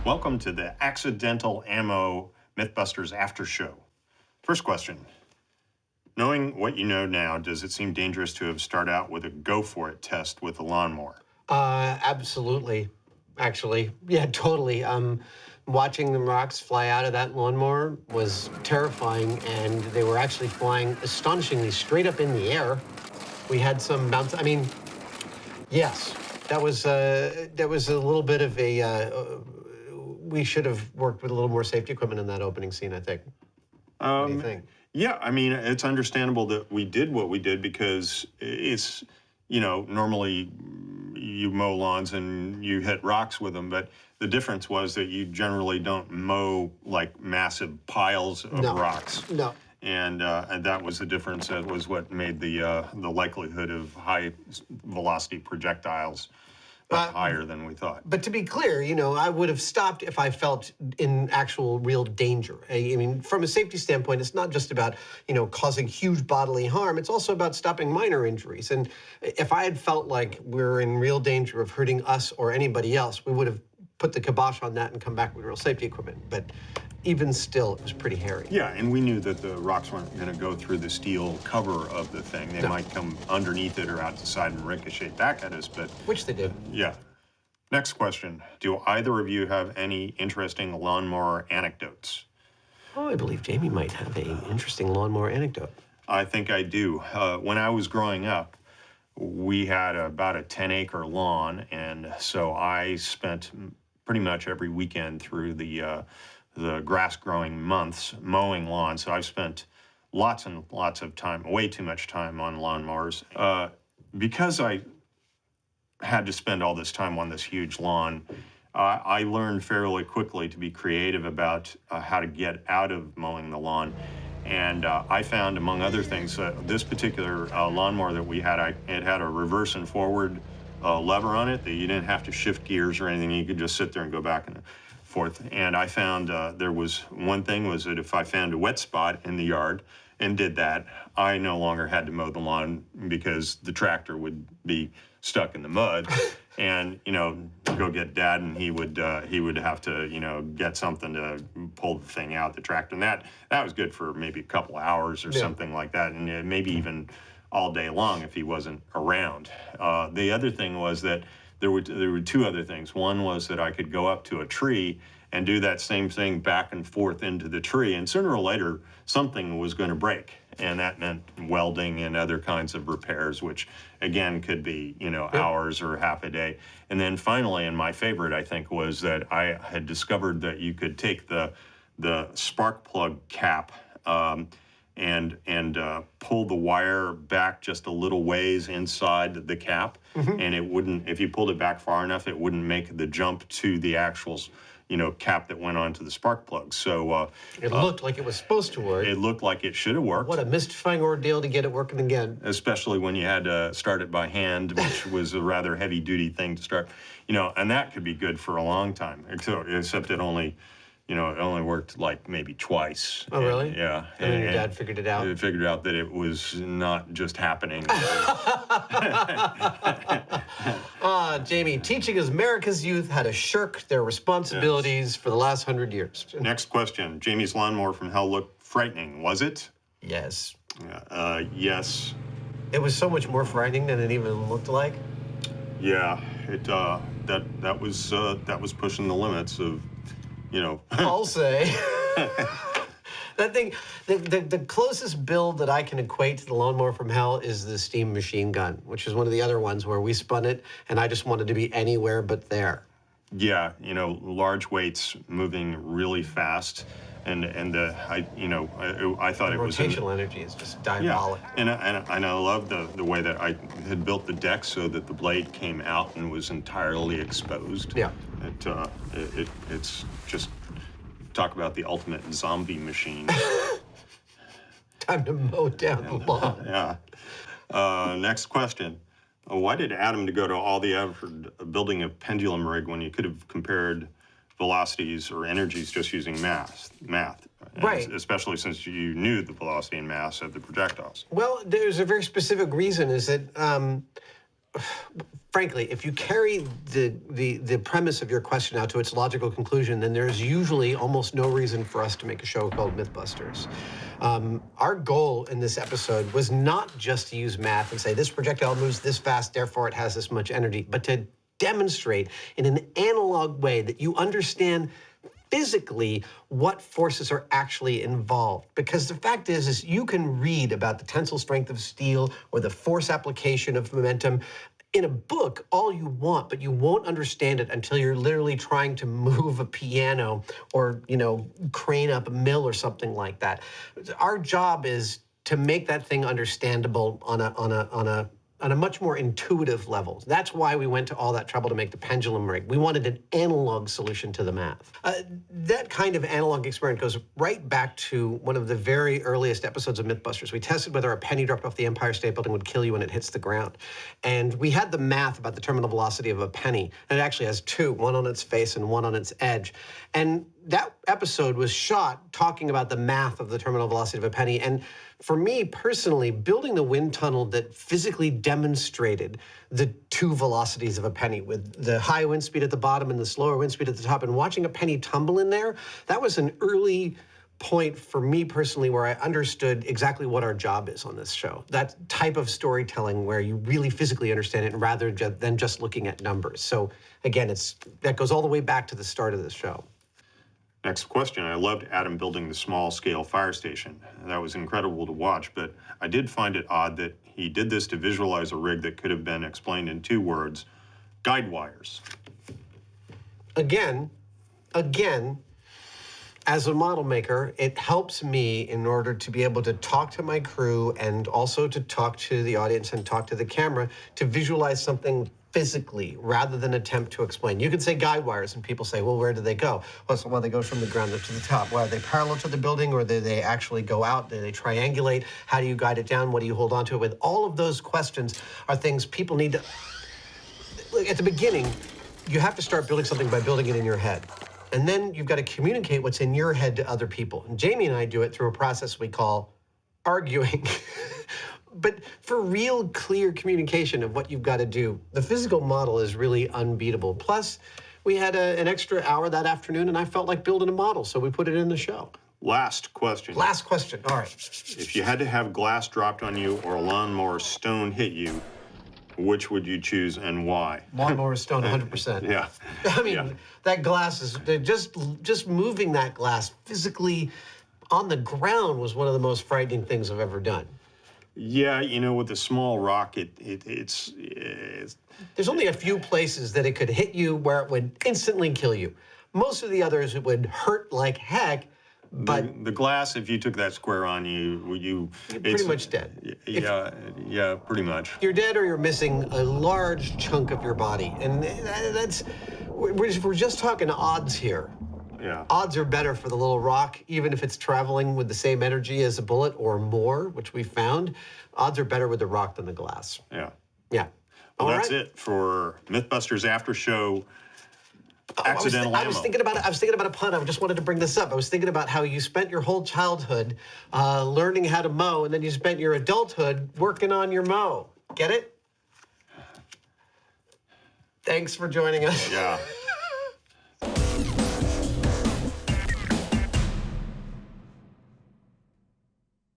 Welcome to the Accidental Ammo MythBusters Aftershow. First question. Knowing what you know now, does it seem dangerous to have started out with a go-for-it test with a lawnmower? Absolutely. Actually, yeah, totally. Watching the rocks fly out of that lawnmower was terrifying, and they were actually flying astonishingly straight up in the air. We had some bounce. I mean, yes, that was a little bit of a. We should have worked with a little more safety equipment in that opening scene, I think. What do you think? Yeah, I mean, it's understandable that we did what we did because it's, normally you mow lawns and you hit rocks with them, but the difference was that you generally don't mow like massive piles of rocks. No. And that was the difference. That was what made the likelihood of high velocity projectiles higher than we thought. But to be clear, I would have stopped if I felt in actual real danger. I mean, from a safety standpoint, it's not just about, causing huge bodily harm. It's also about stopping minor injuries. And if I had felt like we're in real danger of hurting us or anybody else, we would have put the kibosh on that and come back with real safety equipment. But even still, it was pretty hairy. Yeah, and we knew that the rocks weren't going to go through the steel cover of the thing. They might come underneath it or out the side and ricochet back at us, but... Which they did. Yeah. Next question. Do either of you have any interesting lawnmower anecdotes? Oh, I believe Jamie might have an interesting lawnmower anecdote. I think I do. When I was growing up, we had about a 10-acre lawn, and so I spent pretty much every weekend through the grass-growing months mowing lawns. So I've spent lots and lots of time, way too much time on lawnmowers. Because I had to spend all this time on this huge lawn, I learned fairly quickly to be creative about how to get out of mowing the lawn. And I found, among other things, this particular lawnmower that we had, it had a reverse and forward lever on it that you didn't have to shift gears or anything. You could just sit there and go back and forth. And I found there was one thing was that if I found a wet spot in the yard and did that, I no longer had to mow the lawn because the tractor would be stuck in the mud. And, go get Dad, and he would have to, get something to pull the thing out, the tractor. And that was good for maybe a couple hours or something like that, and maybe even all day long if he wasn't around. The other thing was that there were two other things. One was that I could go up to a tree and do that same thing back and forth into the tree, and sooner or later something was going to break, and that meant welding and other kinds of repairs, which again could be hours or half a day. And then finally, and my favorite I think, was that I had discovered that you could take the spark plug cap and pull the wire back just a little ways inside the cap, and it wouldn't, if you pulled it back far enough, it wouldn't make the jump to the actual cap that went onto the spark plug. So it looked like it was supposed to work. It looked like it should have worked. What a mystifying ordeal to get it working again. Especially when you had to start it by hand, which was a rather heavy-duty thing to start. And that could be good for a long time, except it only worked like maybe twice. Oh, really? Yeah. And then your dad figured it out? He figured out that it was not just happening. Jamie, teaching America's youth how to shirk their responsibilities for the last 100 years. Next question. Jamie's lawnmower from hell looked frightening, was it? Yes. Yes. It was so much more frightening than it even looked like. Yeah, that was pushing the limits of, I'll say. That thing, the closest build that I can equate to the lawnmower from hell is the steam machine gun, which is one of the other ones where we spun it, and I just wanted to be anywhere but there. Yeah, large weights moving really fast, and I thought it was rotational energy is just diabolic. Yeah, and I love the way that I had built the deck so that the blade came out and was entirely exposed. Yeah, it's just. Talk about the ultimate zombie machine. Time to mow down the lawn. Yeah. Next question. Why did Adam go to all the effort of building a pendulum rig when you could have compared velocities or energies just using math? Right. Especially since you knew the velocity and mass of the projectiles. Well, there's a very specific reason, is that frankly, if you carry the premise of your question out to its logical conclusion, then there's usually almost no reason for us to make a show called MythBusters. Our goal in this episode was not just to use math and say this projectile moves this fast, therefore it has this much energy, but to demonstrate in an analog way that you understand physically what forces are actually involved. Because the fact is you can read about the tensile strength of steel or the force application of momentum in a book all you want, but you won't understand it until you're literally trying to move a piano or, crane up a mill or something like that. Our job is to make that thing understandable on a much more intuitive level. That's why we went to all that trouble to make the pendulum rig. We wanted an analog solution to the math. That kind of analog experiment goes right back to one of the very earliest episodes of MythBusters. We tested whether a penny dropped off the Empire State Building would kill you when it hits the ground. And we had the math about the terminal velocity of a penny. And it actually has two, one on its face and one on its edge. And that episode was shot talking about the math of the terminal velocity of a penny. And for me personally, building the wind tunnel that physically demonstrated the two velocities of a penny with the high wind speed at the bottom and the slower wind speed at the top, and watching a penny tumble in there, that was an early point for me personally where I understood exactly what our job is on this show. That type of storytelling where you really physically understand it rather than just looking at numbers. So again, that goes all the way back to the start of this show. Next question. I loved Adam building the small-scale fire station. That was incredible to watch, but I did find it odd that he did this to visualize a rig that could have been explained in 2 words, guide wires. Again, as a model maker, it helps me in order to be able to talk to my crew and also to talk to the audience and talk to the camera to visualize something physically rather than attempt to explain. You can say guide wires and people say, well, where do they go? Well, they go from the ground up to the top. Well, are they parallel to the building or do they actually go out? Do they triangulate? How do you guide it down? What do you hold on to it with? All of those questions are things people need to... Look, at the beginning, you have to start building something by building it in your head. And then you've got to communicate what's in your head to other people. And Jamie and I do it through a process we call arguing. But for real clear communication of what you've got to do, the physical model is really unbeatable. Plus, we had an extra hour that afternoon, and I felt like building a model, so we put it in the show. Last question. Last question, all right. If you had to have glass dropped on you or a lawnmower stone hit you, which would you choose and why? Lawnmower stone, 100%. Yeah. I mean, that glass is, just moving that glass physically on the ground was one of the most frightening things I've ever done. Yeah, with a small rock, it's... There's only a few places that it could hit you where it would instantly kill you. Most of the others, it would hurt like heck, but... The glass, if you took that square on you, you're pretty much dead. Yeah, pretty much. You're dead or you're missing a large chunk of your body. And we're just talking odds here. Yeah. Odds are better for the little rock, even if it's traveling with the same energy as a bullet or more, which we found. Odds are better with the rock than the glass. Yeah. Yeah. Well, that's it for MythBusters After Show. Accidental I was thinking about a pun. I just wanted to bring this up. I was thinking about how you spent your whole childhood learning how to mow, and then you spent your adulthood working on your mow. Get it? Thanks for joining us. Yeah.